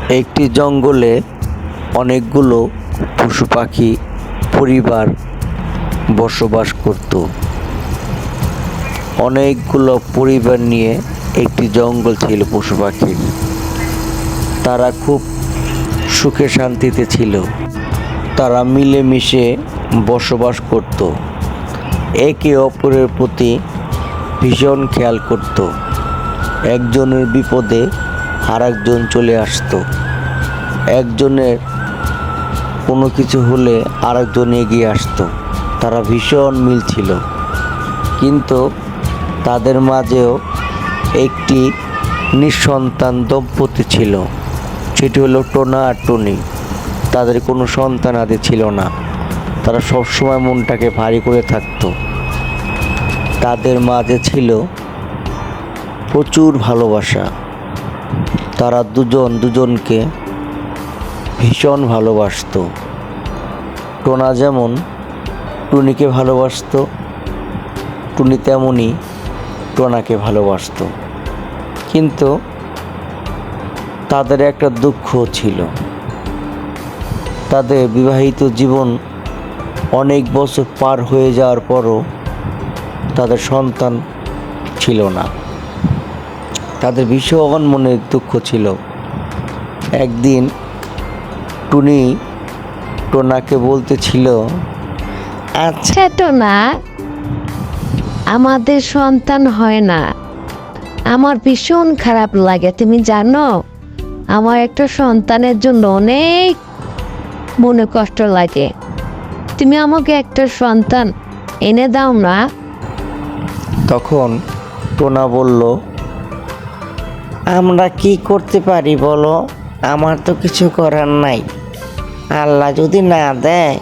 একটি জঙ্গলে অনেকগুলো পশু পাখি পরিবার বসবাস করত। অনেকগুলো পরিবার নিয়ে একটি জঙ্গল ছিল পশু পাখির। তারা খুব সুখে শান্তিতে ছিল। তারা মিলেমিশে বসবাস করত, একে অপরের প্রতি ভীষণ খেয়াল করত। একজনের বিপদে আরেকজন চলে আসতো, একজনের কোনো কিছু হলে আরেকজন এগিয়ে আসতো। তারা ভীষণ মিল ছিল। কিন্তু তাদের মাঝেও একটি নিঃসন্তান দম্পতি ছিল, সেটি হলো টোনা আর টুনি। তাদের কোনো সন্তান আদি ছিল না। তারা সবসময় মনটাকে ভারী করে থাকতো। তাদের মাঝে ছিল প্রচুর ভালোবাসা। তারা দুজন দুজনকে ভীষণ ভালোবাসতো। টোনা যেমন টুনিকে ভালোবাসতো, টুনি তেমনই টোনাকে ভালোবাসতো। কিন্তু তাদের একটা দুঃখ ছিল। তাদের বিবাহিত জীবন অনেক বছর পার হয়ে যাওয়ার পরও তাদের সন্তান ছিল না। তাদের ভীষণ মনের দুঃখ ছিল। একদিন টুনি টোনাকে বলতেছিল, আচ্ছা টোনা, আমাদের সন্তান হয় না, আমার ভীষণ খারাপ লাগে। তুমি জানো, আমার একটা সন্তানের জন্য অনেক মনে কষ্ট লাগে। তুমি আমাকে একটা সন্তান এনে দাও না। তখন টোনা বলল, আমরা কি করতে পারি বলো? আমার তো কিছু করার নাই। আল্লাহ যদি না দেয়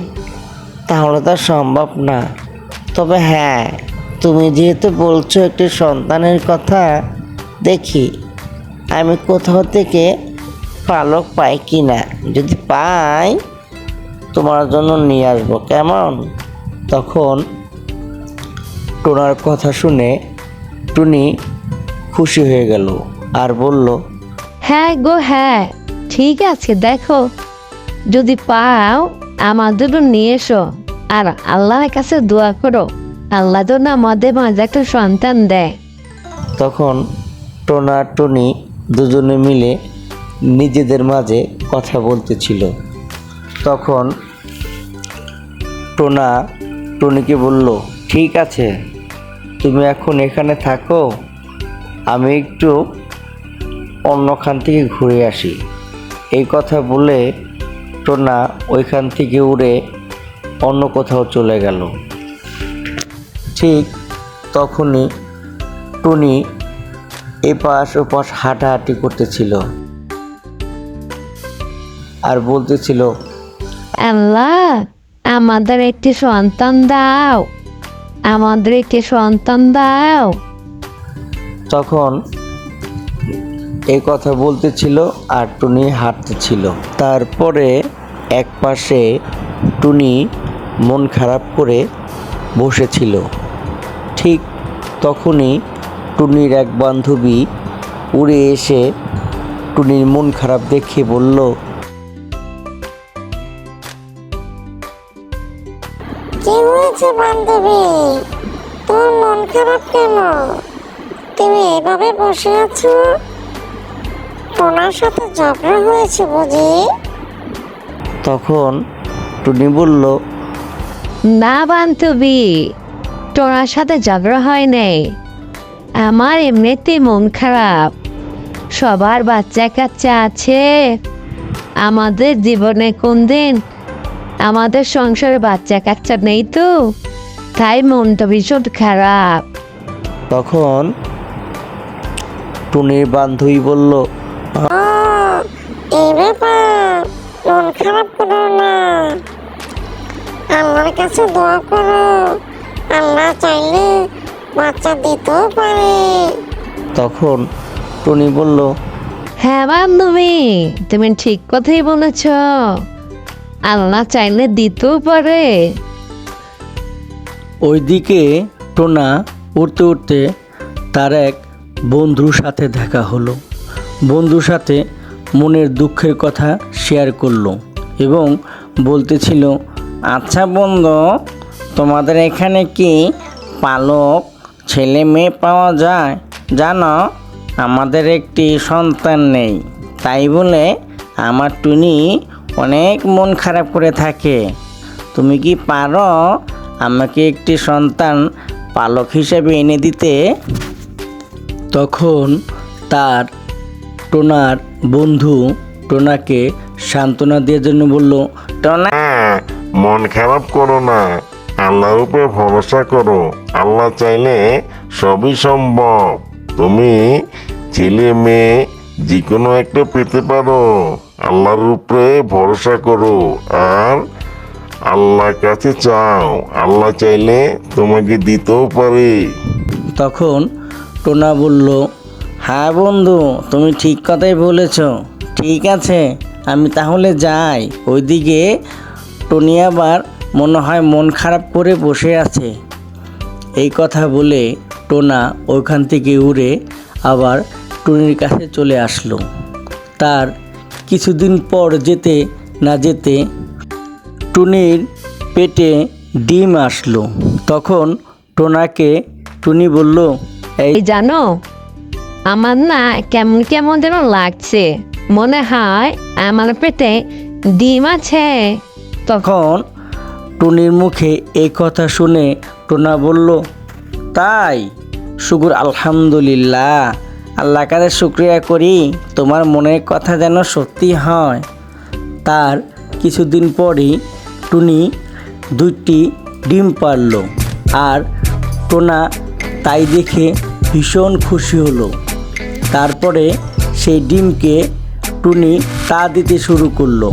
তাহলে তো সম্ভব না। তবে হ্যাঁ, তুমি যেহেতু বলছো একটি সন্তানের কথা, দেখি আমি কোথাও থেকে পালক পাই কি না। যদি পাই তোমার জন্য নিয়ে আসবো, কেমন? তখন টোনার কথা শুনে টুনি খুশি হয়ে গেল আর বলল, হ্যাঁ গো হ্যাঁ, ঠিক আছে, দেখো যদি পাও আমাদেরও নিয়ে এসো। আর আল্লাহর কাছে দোয়া করো, আল্লাহ যেন আমাদের মাঝে একটা সন্তান দেয়। তখন টোনা আর টুনি দুজনে মিলে নিজেদের মাঝে কথা বলতেছিল। তখন টোনা টুনিকে বলল, ঠিক আছে, তুমি এখন এখানে থাকো, আমি একটু অন্যখান থেকে ঘুরে আসি। এই কথা বলে টোনা ওইখান থেকে উড়ে অন্য কোথাও চলে গেল। ঠিক তখনই টুনি এপাশ ওপাশ হাঁটাহাঁটি করতেছিল আর বলতেছিল, আল্লাহ, আমাদের একটি সন্তান দাও, আমাদের একটি সন্তান দাও। তখন এই কথা বলতেছিল আর টুনি হাঁটতেছিল। তারপরে এক পাশে টুনি মন খারাপ করে বসেছিল। ঠিক তখনই টুনির এক বান্ধবী উড়ে এসে টুনির মন খারাপ দেখে বলল, কি হয়েছে বান্ধবী, তোর মন খারাপ কেন? তুমি এভাবে বসে আছো, টোনার সাথে ঝগড়া হয়েছে বুঝি? তখন টুনি বলল, না বান্ধবী, টোনার সাথে ঝগড়া হয় নাই, আমার এমনিতেই মন খারাপ। সবার বাচ্চা কাচ্চা আছে, আমাদের জীবনে কোন দিন আমাদের সংসারে বাচ্চা কাচ্চা নেই তো, তাই মনটা ভীষণ খারাপ। তখন টুনির বান্ধবী বলল, ও, এই ব্যাপার, মন খারাপ করো না, আল্লাহর কাছে দোয়া করো, আল্লাহ চাইলে বাচ্চা দিতেও পারে। তখন টুনি বলল, হ্যাঁ বান্ধবী, তুমি ঠিক কথাই বলেছ, আল্লাহ চাইলে দিতেও পারে। ওইদিকে টোনা উঠতে উঠতে তার এক বন্ধুর সাথে দেখা হলো। বন্ধুর সাথে মনের দুঃখের কথা শেয়ার করলো এবং বলতেছিল, আচ্ছা বন্ধু, তোমাদের এখানে কি পালক ছেলে মেয়ে পাওয়া যায়? জানো, আমাদের একটি সন্তান নেই, তাই বলে আমার টুনি অনেক মন খারাপ করে থাকে। তুমি কি পারো আমাকে একটি সন্তান পালক হিসেবে এনে দিতে? তখন তার টোনার বন্ধু টোনাকে সান্ত্বনা দেওয়ার জন্য বলল, টোনা, মন খারাপ করো না, আল্লাহর উপরে ভরসা করো। আল্লাহ চাইলে সবই সম্ভব। তুমি ছেলে মেয়ে যে কোনো একটা পেতে পারো। আল্লাহর উপরে ভরসা করো আর আল্লাহর কাছে চাও। আল্লাহ চাইলে তোমাকে দিতেও পারে। তখন টোনা বলল, হ্যাঁ বন্ধু, তুমি ঠিক কথাই বলেছ। ঠিক আছে, আমি তাহলে যাই। ওইদিকে টনি আবার মনে হয় মন খারাপ করে বসে আছে। এই কথা বলে টোনা ওইখান থেকে উড়ে আবার টুনির কাছে চলে আসলো। তার কিছুদিন পর যেতে না যেতে টুনির পেটে ডিম আসলো। তখন টোনাকে টুনি বলল, এই জানো, আমার না কেমন কেমন যেন লাগছে, মনে হয় আমার পেটে ডিম আছে। তখন টুনির মুখে এই কথা শুনে টোনা বলল, তাই? শুকুর, আলহামদুলিল্লাহ। আল্লাহ কাছে শুক্রিয়া করি, তোমার মনের কথা যেন সত্যি হয়। তার কিছুদিন পরই টুনি 2টি ডিম পারল আর টোনা তাই দেখে ভীষণ খুশি হলো। তারপরে সেই ডিমকে টুনি তা দিতে শুরু করলো।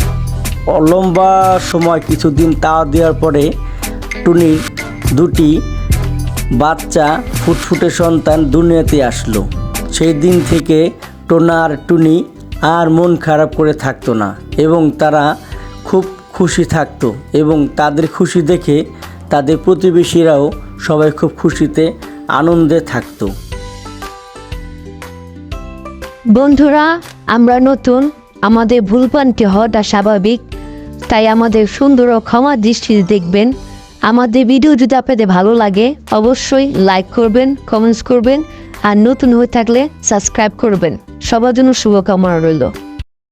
লম্বা সময় কিছুদিন তা দেওয়ার পরে টুনির 2টি বাচ্চা ফুটফুটে সন্তান দুনিয়াতে আসলো। সেই দিন থেকে টোনা আর টুনি আর মন খারাপ করে থাকতো না এবং তারা খুব খুশি থাকতো এবং তাদের খুশি দেখে তাদের প্রতিবেশীরাও সবাই খুব খুশিতে আনন্দে থাকতো। বন্ধুরা, আমরা নতুন, আমাদের ভুলভ্রান্তি হওয়াটা স্বাভাবিক, তাই আমাদের সুন্দর ও ক্ষমা দৃষ্টিতে দেখবেন। আমাদের ভিডিও যদি আপনাদের ভালো লাগে অবশ্যই লাইক করবেন, কমেন্টস করবেন আর নতুন হয়ে থাকলে সাবস্ক্রাইব করবেন। সবার জন্য শুভকামনা রইল।